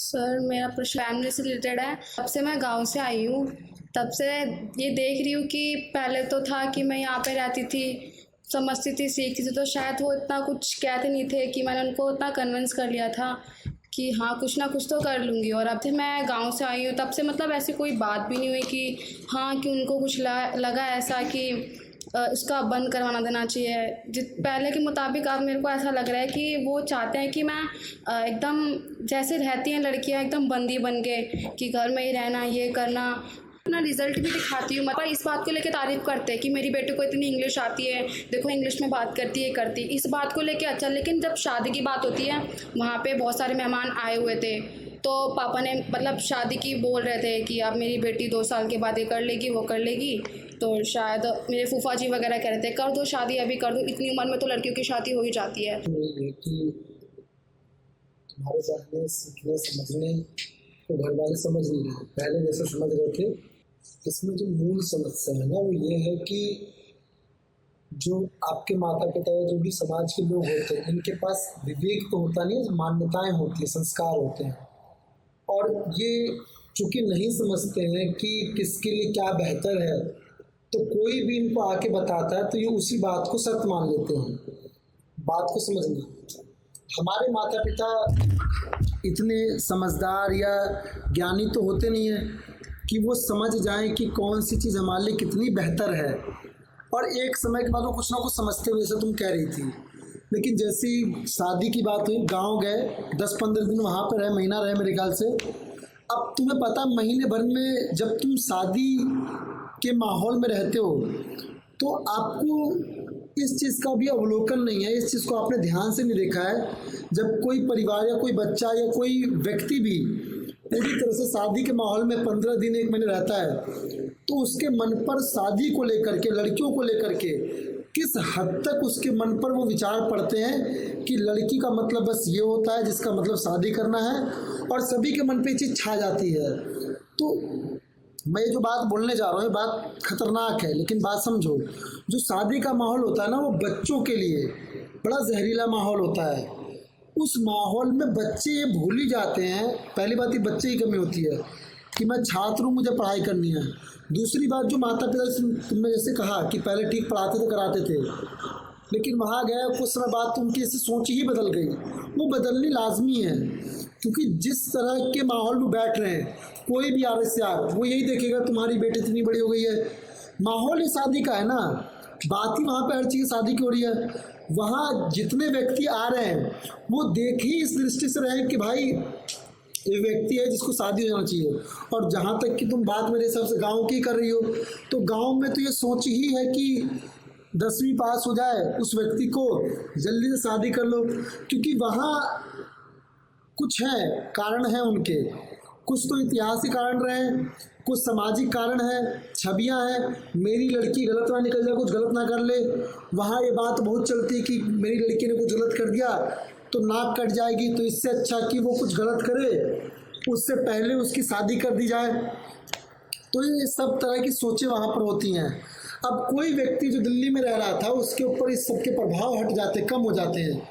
Sir मेरा प्रश्न family से रिलेटेड है। तब से मैं गांव से आई हूँ, तब से ये देख रही हूँ कि पहले तो था कि मैं यहाँ पे रहती थी, समझती थी, सीखती थी, तो शायद वो इतना कुछ कहते नहीं थे कि मैंने उनको उतना कन्विंस कर लिया था कि हाँ कुछ ना कुछ तो कर लूँगी। और अब से मैं गांव से आई हूँ तब से मतलब ऐसी कोई बात भी नहीं हुई कि हाँ कि उनको कुछ लगा ऐसा कि इसका बंद करवाना देना चाहिए। जित पहले के मुताबिक अब मेरे को ऐसा लग रहा है कि वो चाहते हैं कि मैं एकदम जैसे रहती हैं लड़कियां एकदम बंदी बन के कि घर में ही रहना, ये करना। अपना रिजल्ट भी दिखाती हूँ, पर इस बात को लेकर तारीफ करते हैं कि मेरी बेटी को इतनी इंग्लिश आती है, देखो इंग्लिश में बात करती है, करती, इस बात को लेकर अच्छा। लेकिन जब शादी की बात होती है, वहाँ पे बहुत सारे मेहमान आए हुए थे, तो पापा ने मतलब शादी की बोल रहे थे कि अब मेरी बेटी 2 साल के बाद ये कर लेगी, वो कर लेगी। तो शायद मेरे फूफा जी वगैरह कह रहे थे कर दो शादी, अभी कर दो, इतनी उम्र में तो लड़कियों की शादी हो ही जाती है। कि तुम्हारे पढ़ने सीखने समझने तो घर वाले समझ नहीं रहे, पहले जैसे समझ रहे थे। इसमें जो मूल समस्या है ना वो ये है कि जो आपके माता पिता या जो भी समाज के लोग होते हैं इनके पास विवेक तो होता नहीं है, मान्यताएं होती है, संस्कार होते हैं। और ये चूंकि नहीं समझते हैं कि किसके लिए क्या बेहतर है, तो कोई भी इनको आके बताता है तो ये उसी बात को सत्य मान लेते हैं। बात को समझना, हमारे माता पिता इतने समझदार या ज्ञानी तो होते नहीं है कि वो समझ जाएं कि कौन सी चीज़ हमारे लिए कितनी बेहतर है। और एक समय के बाद वो कुछ ना कुछ समझते हुए, जैसे तुम कह रही थी। लेकिन जैसी शादी की बात हुई, गांव गए, 10-15 दिन वहाँ पर रहे, महीना रहे मेरे ख्याल से। अब तुम्हें पता, महीने भर में जब तुम शादी के माहौल में रहते हो तो आपको इस चीज़ का भी अवलोकन नहीं है, इस चीज़ को आपने ध्यान से नहीं देखा है। जब कोई परिवार या कोई बच्चा या कोई व्यक्ति भी पूरी तरह से शादी के माहौल में 15 दिन 1 महीने रहता है तो उसके मन पर शादी को लेकर के, लड़कियों को लेकर के किस हद तक उसके मन पर वो विचार पड़ते हैं कि लड़की का मतलब बस ये होता है जिसका मतलब शादी करना है, और सभी के मन पे ये चीज़ छा जाती है। तो मैं ये जो बात बोलने जा रहा हूँ ये बात खतरनाक है, लेकिन बात समझो। जो शादी का माहौल होता है ना वो बच्चों के लिए बड़ा जहरीला माहौल होता है। उस माहौल में बच्चे ये भूल ही जाते हैं। पहली बात ये बच्चे की कमी होती है कि मैं छात्र हूँ, मुझे पढ़ाई करनी है। दूसरी बात, जो माता पिता, तुमने जैसे कहा कि पहले ठीक पढ़ाते थे, कराते थे, लेकिन वहाँ गए कुछ समय बाद तो उनकी ऐसी सोच ही बदल गई। वो बदलनी लाजमी है, क्योंकि जिस तरह के माहौल में बैठ रहे हैं, कोई भी आर वो यही देखेगा तुम्हारी बेटी इतनी बड़ी हो गई है। माहौल ही शादी का है ना, बात ही वहाँ पे हर चीज़ शादी की हो रही है। वहाँ जितने व्यक्ति आ रहे हैं वो देख ही इस दृष्टि से रहे कि भाई ये व्यक्ति है जिसको शादी हो जाना चाहिए। और जहाँ तक कि तुम बात मेरे हिसाब से गांव की कर रही हो, तो गांव में तो ये सोच ही है कि 10वीं पास हो जाए, उस व्यक्ति को जल्दी से शादी कर लो। क्योंकि वहाँ कुछ है, कारण है उनके, कुछ तो ऐतिहासिक कारण रहे, कुछ सामाजिक कारण है, छवियां हैं, मेरी लड़की गलत ना निकल जाए, कुछ गलत ना कर ले। वहाँ ये बात बहुत चलती है कि मेरी लड़की ने कुछ गलत कर दिया तो नाक कट जाएगी, तो इससे अच्छा कि वो कुछ गलत करे उससे पहले उसकी शादी कर दी जाए। तो ये सब तरह की सोचें वहाँ पर होती हैं। अब कोई व्यक्ति जो दिल्ली में रह रहा था उसके ऊपर इस सब के प्रभाव हट जाते, कम हो जाते हैं।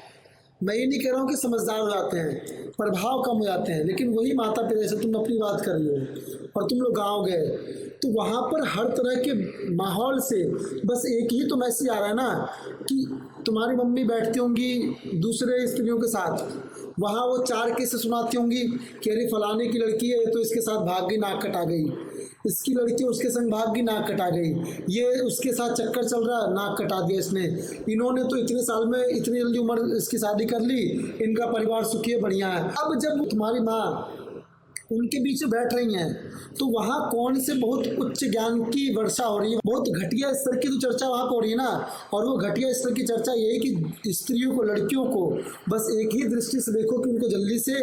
मैं ये नहीं कह रहा हूँ कि समझदार हो जाते हैं, प्रभाव कम हो जाते हैं। लेकिन वही माता पिता, जैसे तुम अपनी बात कर रही हो और तुम लोग गाँव गए, तो वहाँ पर हर तरह के माहौल से बस एक ही तो मैसेज आ रहा है ना कि तुम्हारी मम्मी बैठती होंगी दूसरे स्त्रियों के साथ, वहाँ वो 4 किस्से सुनाती होंगी कि अरे फलाने की लड़की है तो इसके साथ भाग गई, नाक कटा गई, इसकी लड़की उसके संग भाग गई, नाक कटा गई, ये उसके साथ चक्कर चल रहा, नाक कटा दिया इसने, इन्होंने तो इतने साल में इतनी जल्दी उम्र इसकी शादी कर ली, इनका परिवार सुखी है, बढ़िया है। अब जब तुम्हारी माँ उनके बीच में बैठ रही हैं तो वहाँ कौन से बहुत उच्च ज्ञान की वर्षा हो रही है, बहुत घटिया स्तर की तो चर्चा वहाँ पर हो रही है ना। और वो घटिया स्तर की चर्चा ये है कि स्त्रियों को, लड़कियों को बस एक ही दृष्टि से देखो कि उनको जल्दी से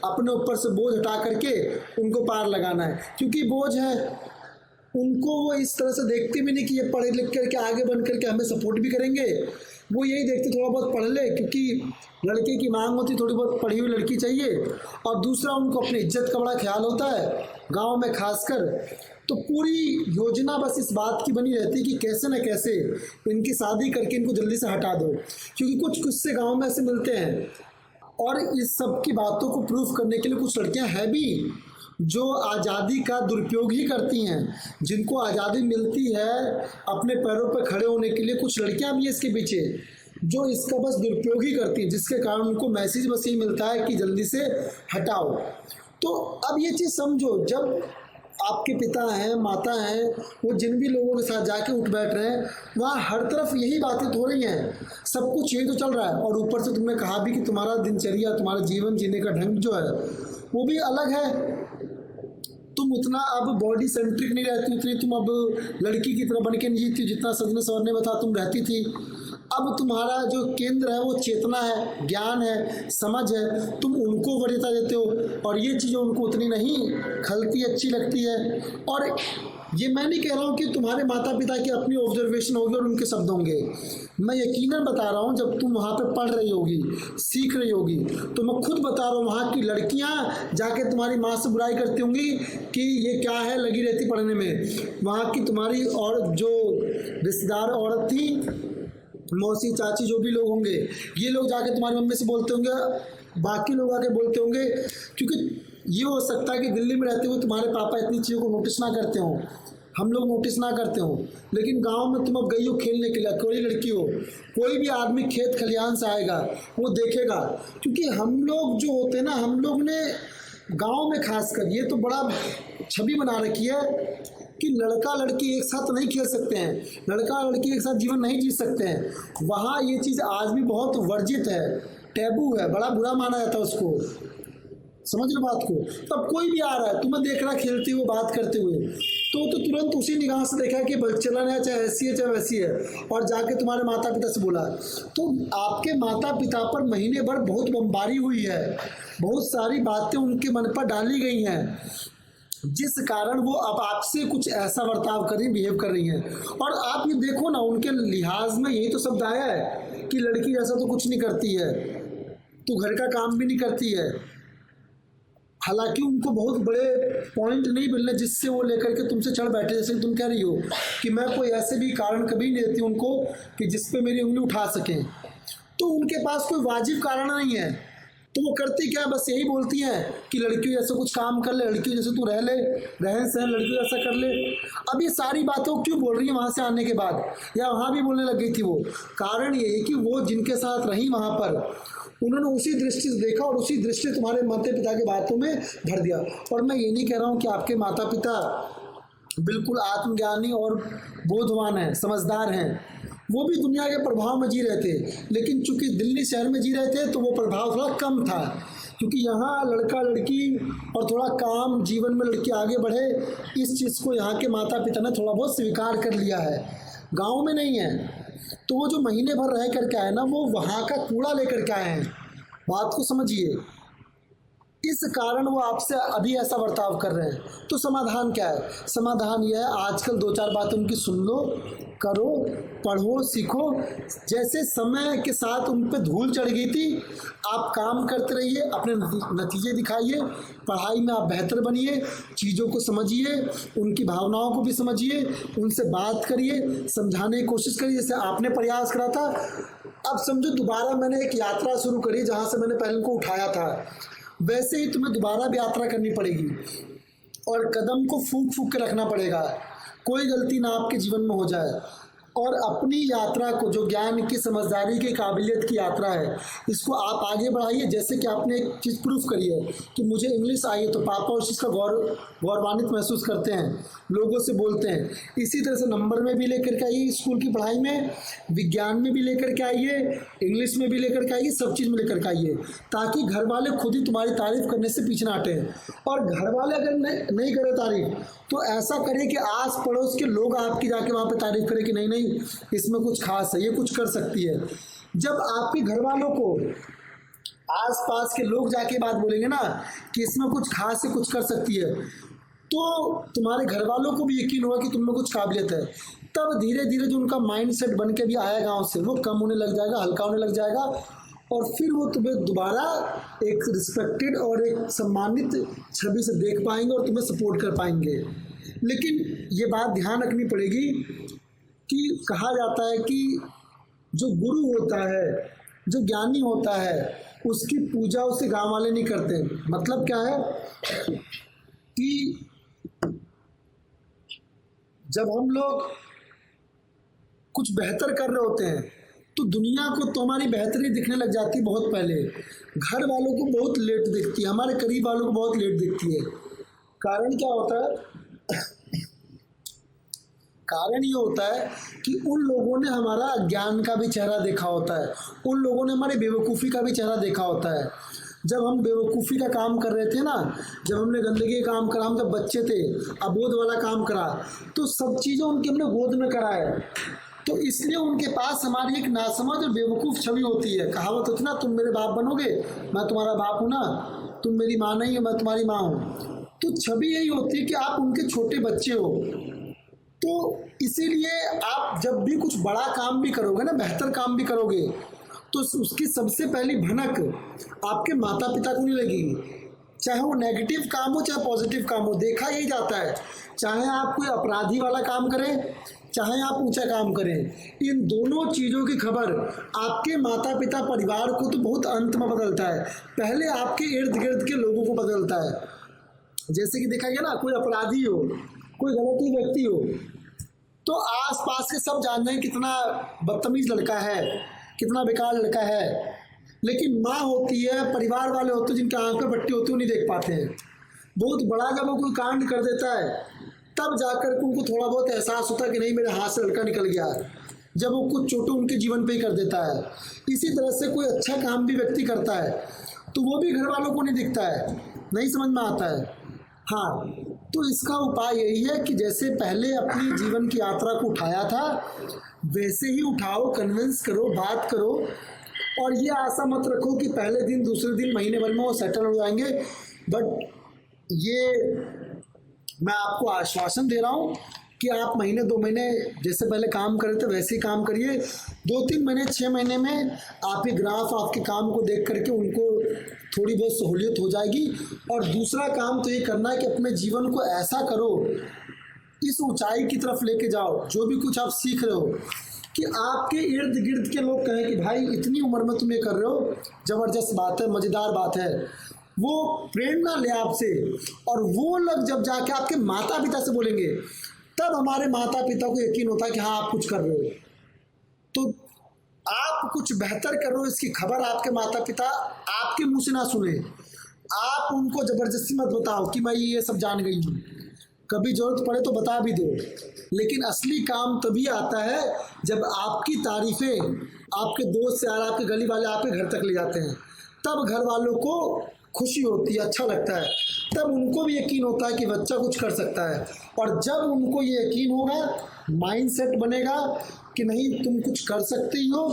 अपने ऊपर से बोझ हटा करके उनको पार लगाना है, क्योंकि बोझ है। उनको वो इस तरह से देखते भी नहीं कि ये पढ़े लिख करके आगे बन करके हमें सपोर्ट भी करेंगे। वो यही देखते थोड़ा बहुत पढ़ ले, क्योंकि लड़के की मांग होती थोड़ी बहुत पढ़ी हुई लड़की चाहिए। और दूसरा, उनको अपनी इज्जत का बड़ा ख्याल होता है गांव में खासकर। तो पूरी योजना बस इस बात की बनी रहती है कि कैसे न कैसे इनकी शादी करके इनको जल्दी से हटा दो, क्योंकि कुछ किस्से गांव में ऐसे मिलते हैं और इस सब की बातों को प्रूफ करने के लिए कुछ लड़कियां हैं भी जो आज़ादी का दुरुपयोग ही करती हैं। जिनको आज़ादी मिलती है अपने पैरों पर खड़े होने के लिए, कुछ लड़कियां भी हैं इसके पीछे जो इसका बस दुरुपयोग ही करती हैं, जिसके कारण उनको मैसेज बस यही मिलता है कि जल्दी से हटाओ। तो अब ये चीज़ समझो, जब आपके पिता हैं, माता हैं, वो जिन भी लोगों के साथ जाके उठ बैठ रहे हैं, वहाँ हर तरफ यही बातें हो रही हैं, सब कुछ यही तो चल रहा है। और ऊपर से तुमने कहा भी कि तुम्हारा दिनचर्या, तुम्हारा जीवन जीने का ढंग जो है वो भी अलग है। तुम उतना अब बॉडी सेंट्रिक नहीं रहती, उतनी तुम अब लड़की की तरह बन के नहीं जीती जितना सजने संवरने में था तुम रहती थी। अब तुम्हारा जो केंद्र है वो चेतना है, ज्ञान है, समझ है, तुम उनको वरीयता देते हो और ये चीज़ें उनको उतनी नहीं खलती, अच्छी लगती है। और ये मैं नहीं कह रहा हूँ कि तुम्हारे माता पिता की अपनी ऑब्जर्वेशन होगी और उनके शब्द होंगे, मैं यकीनन बता रहा हूँ, जब तुम वहाँ पे पढ़ रही होगी, सीख रही होगी, तो मैं खुद बता रहा हूँ वहाँ की लड़कियाँ जाके तुम्हारी माँ से बुराई करती होंगी कि ये क्या है, लगी रहती पढ़ने में। वहाँ की तुम्हारी और जो रिश्तेदार औरत थी, मौसी, चाची, जो भी लोग होंगे, ये लोग जाके तुम्हारी मम्मी से बोलते होंगे, बाकी लोग आके बोलते होंगे। क्योंकि ये हो सकता है कि दिल्ली में रहते हुए तुम्हारे पापा इतनी चीज़ों को नोटिस ना करते हो, हम लोग नोटिस ना करते हो, लेकिन गांव में तुम अब गई हो खेलने के लिए, कोई लड़की हो, कोई भी आदमी खेत खलिहान से आएगा वो देखेगा। क्योंकि हम लोग जो होते हैं ना, हम लोग ने गांव में खासकर ये तो बड़ा छवि बना रखी है कि लड़का लड़की एक साथ नहीं खेल सकते हैं, लड़का लड़की एक साथ जीवन नहीं जी सकते हैं। वहाँ ये चीज़ आज भी बहुत वर्जित है, टैबू है, बड़ा बुरा माना जाता है उसको। समझ लो बात को। तब कोई भी आ रहा है, तुम्हें देख रहा खेलते हुए, बात करते हुए, तो तुरंत उसी निगाह से देखा कि चलन है, चाहे ऐसी है चाहे वैसी है, और जाके तुम्हारे माता पिता से बोला। तो आपके माता पिता पर महीने भर बहुत बमबारी हुई है, बहुत सारी बातें उनके मन पर डाली गई हैं, जिस कारण वो अब आपसे कुछ ऐसा बर्ताव कर रही, बिहेव कर रही हैं। और आप ये देखो ना, उनके लिहाज में यही तो शब्द आया है कि लड़की ऐसा तो कुछ नहीं करती है, तो घर का काम भी नहीं करती है। हालांकि उनको बहुत बड़े पॉइंट नहीं मिलने जिससे वो लेकर के तुमसे चढ़ बैठे, जैसे तुम कह रही हो कि मैं कोई ऐसे भी कारण कभी नहीं देती उनको कि जिस पे मेरी उंगली उठा सकें। तो उनके पास कोई वाजिब कारण नहीं है, तो वो करती क्या, बस यही बोलती हैं कि लड़कियों जैसे कुछ काम कर ले, लड़कियों जैसे तू रह ले, रहन सहन लड़कियों जैसा कर ले। अब ये सारी बातें क्यों बोल रही है वहाँ से आने के बाद, या वहाँ भी बोलने लग गई थी वो? कारण ये है कि वो जिनके साथ रही वहाँ पर, उन्होंने उसी दृष्टि से देखा और उसी दृष्टि तुम्हारे माता पिता के बातों में भर दिया। और मैं ये नहीं कह रहा हूँ कि आपके माता पिता बिल्कुल आत्मज्ञानी और बोधवान हैं, समझदार हैं, वो भी दुनिया के प्रभाव में जी रहे थे, लेकिन चूंकि दिल्ली शहर में जी रहे थे तो वो प्रभाव थोड़ा कम था, क्योंकि यहाँ लड़का लड़की और थोड़ा काम जीवन में लड़की आगे बढ़े, इस चीज़ को यहाँ के माता पिता ने थोड़ा बहुत स्वीकार कर लिया है, गाँव में नहीं है। तो वो जो महीने भर रह करके आए ना, वो वहाँ का कूड़ा लेकर के आए हैं, बात को समझिए। इस कारण वो आपसे अभी ऐसा बर्ताव कर रहे हैं। तो समाधान क्या है? समाधान यह है, आजकल दो चार बातें उनकी सुन लो, करो, पढ़ो, सीखो। जैसे समय के साथ उन पर धूल चढ़ गई थी, आप काम करते रहिए, अपने नतीजे दिखाइए, पढ़ाई में आप बेहतर बनिए, चीज़ों को समझिए, उनकी भावनाओं को भी समझिए, उनसे बात करिए, समझाने की कोशिश करिए जैसे आपने प्रयास करा था। अब समझो दोबारा मैंने एक यात्रा शुरू करी जहाँ से मैंने पहले उनको उठाया था, वैसे ही तुम्हें दोबारा भी यात्रा करनी पड़ेगी और कदम को फूंक फूंक के रखना पड़ेगा, कोई गलती ना आपके जीवन में हो जाए। और अपनी यात्रा को, जो ज्ञान की, समझदारी की, काबिलियत की यात्रा है, इसको आप आगे बढ़ाइए। जैसे कि आपने एक चीज़ प्रूफ करी है कि मुझे इंग्लिश आई है, तो पापा उस चीज़ का गौरवान्वित महसूस करते हैं, लोगों से बोलते हैं। इसी तरह से नंबर में भी लेकर के आइए, स्कूल की पढ़ाई में, विज्ञान में भी लेकर के आइए, इंग्लिश में भी लेकर के आइए, सब चीज़ में लेकर के आइए, ताकि घर वाले खुद ही तुम्हारी तारीफ करने से पीछे ना हटें। और घर वाले अगर नहीं करें तारीफ, तो ऐसा करें कि आस पड़ोस के लोग आपकी जाके वहाँ पे तारीफ करें कि नहीं नहीं इसमें कुछ खास है, ये कुछ कर सकती है। जब आपके घर वालों को आसपास के लोग जाके बात बोलेंगे ना कि इसमें कुछ खास है, कुछ कर सकती है, तो तुम्हारे घर वालों को भी यकीन होगा कि तुम में कुछ काबिलियत है। तब धीरे धीरे जो उनका माइंड सेट बन के भी आया गाँव से, वो कम होने लग जाएगा, हल्का होने लग जाएगा, और फिर वो तुम्हें दोबारा एक रिस्पेक्टेड और एक सम्मानित छवि से देख पाएंगे और तुम्हें सपोर्ट कर पाएंगे। लेकिन ये बात ध्यान रखनी पड़ेगी कि कहा जाता है कि जो गुरु होता है जो ज्ञानी होता है उसकी पूजा उसके गांव वाले नहीं करते। मतलब क्या है कि जब हम लोग कुछ बेहतर कर रहे होते हैं तो दुनिया को तो हमारी बेहतरी दिखने लग जाती है बहुत पहले। घर वालों को बहुत लेट दिखती है, हमारे करीब वालों को बहुत लेट दिखती है। कारण क्या होता है? कारण ये होता है कि उन लोगों ने हमारा अज्ञान का भी चेहरा देखा होता है, उन लोगों ने हमारी बेवकूफ़ी का भी चेहरा देखा होता है। जब हम बेवकूफ़ी का काम कर रहे थे ना, जब हमने गंदगी का काम करा, हम जब बच्चे थे, अबोध वाला काम करा, तो सब चीज़ें उनके हमने गोद में करा है। तो इसलिए उनके पास हमारी एक नासमझ और बेवकूफ़ छवि होती है। कहावत होती ना, तुम मेरे बाप बनोगे, मैं तुम्हारा बाप हूँ ना, तुम मेरी माँ नहीं हो, मैं तुम्हारी माँ हूँ। तो छवि यही होती है कि आप उनके छोटे बच्चे हो। तो इसीलिए आप जब भी कुछ बड़ा काम भी करोगे ना, बेहतर काम भी करोगे, तो उसकी सबसे पहली भनक आपके माता पिता को नहीं लगेगी। चाहे वो नेगेटिव काम हो चाहे पॉजिटिव काम हो, देखा यही जाता है। चाहे आप कोई अपराधी वाला काम करें, चाहे आप ऊंचा काम करें, इन दोनों चीज़ों की खबर आपके माता पिता परिवार को तो बहुत अंत में बदलता है, पहले आपके इर्द गिर्द के लोगों को बदलता है। जैसे कि देखा गया ना, कोई अपराधी हो, कोई गलती व्यक्ति हो, तो आस पास के सब जानते हैं कितना बदतमीज लड़का है, कितना बेकार लड़का है। लेकिन माँ होती है, परिवार वाले होते हैं, जिनके आंख पे पट्टी होती है, वो नहीं देख पाते हैं। बहुत बड़ा जब वो कोई कांड कर देता है तब जाकर उनको थोड़ा बहुत एहसास होता है कि नहीं, मेरे हाथ से लड़का निकल गया, जब वो कुछ चोटें उनके जीवन पे ही कर देता है। इसी तरह से कोई अच्छा काम भी व्यक्ति करता है तो वो भी घर वालों को नहीं दिखता है, नहीं समझ में आता है। हाँ, तो इसका उपाय यही है कि जैसे पहले अपनी जीवन की यात्रा को उठाया था वैसे ही उठाओ, कन्विंस करो, बात करो, और ये आशा मत रखो कि पहले दिन दूसरे दिन महीने भर में वो सेटल हो जाएंगे। बट ये मैं आपको आश्वासन दे रहा हूँ कि आप महीने 2 महीने जैसे पहले काम कर रहे थे वैसे ही काम करिए। 2-3 महीने 6 महीने में आपके ग्राफ आपके काम को देख करके उनको थोड़ी बहुत सहूलियत हो जाएगी। और दूसरा काम तो ये करना है कि अपने जीवन को ऐसा करो, इस ऊंचाई की तरफ लेके जाओ, जो भी कुछ आप सीख रहे हो, कि आपके इर्द गिर्द के लोग कहें कि भाई इतनी उम्र में तुम ये कर रहे हो, ज़बरदस्त बात है, मज़ेदार बात है। वो प्रेरणा ले आपसे, और वो लोग जब जाके आपके माता पिता से बोलेंगे तब हमारे माता पिता को यकीन होता है कि हाँ आप कुछ कर रहे हो। तो आप कुछ बेहतर कर रहे हो, इसकी खबर आपके माता पिता आपके मुंह से ना सुने। आप उनको जबरदस्ती मत बताओ कि मैं ये सब जान गई हूँ, कभी जरूरत पड़े तो बता भी दो। लेकिन असली काम तभी आता है जब आपकी तारीफें आपके दोस्त यार, आपके गली वाले आपके घर तक ले जाते हैं, तब घर वालों को खुशी होती है, अच्छा लगता है, तब उनको भी यकीन होता है कि बच्चा कुछ कर सकता है। और जब उनको ये यकीन होगा, माइंडसेट बनेगा कि नहीं तुम कुछ कर सकती हो,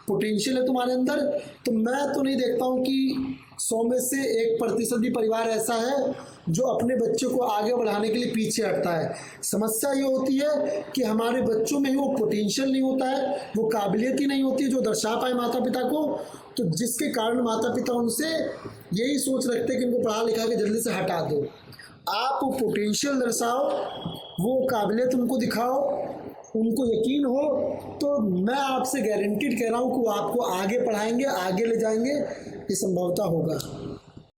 पोटेंशियल है तुम्हारे अंदर, तो मैं तो नहीं देखता हूँ कि 100 में से 1% भी परिवार ऐसा है जो अपने बच्चों को आगे बढ़ाने के लिए पीछे हटता है। समस्या ये होती है कि हमारे बच्चों में ही वो पोटेंशियल नहीं होता है, वो काबिलियत ही नहीं होती है जो दर्शा पाए माता पिता को। तो जिसके कारण माता पिता उनसे यही सोच रखते हैं कि इनको पढ़ा लिखा के जल्दी से हटा दो। आप वो पोटेंशियल दर्शाओ, वो काबिलियत उनको दिखाओ, उनको यकीन हो, तो मैं आपसे गारंटीड कह रहा हूँ कि वो आपको आगे पढ़ाएंगे, आगे ले जाएंगे, ये संभवतः होगा।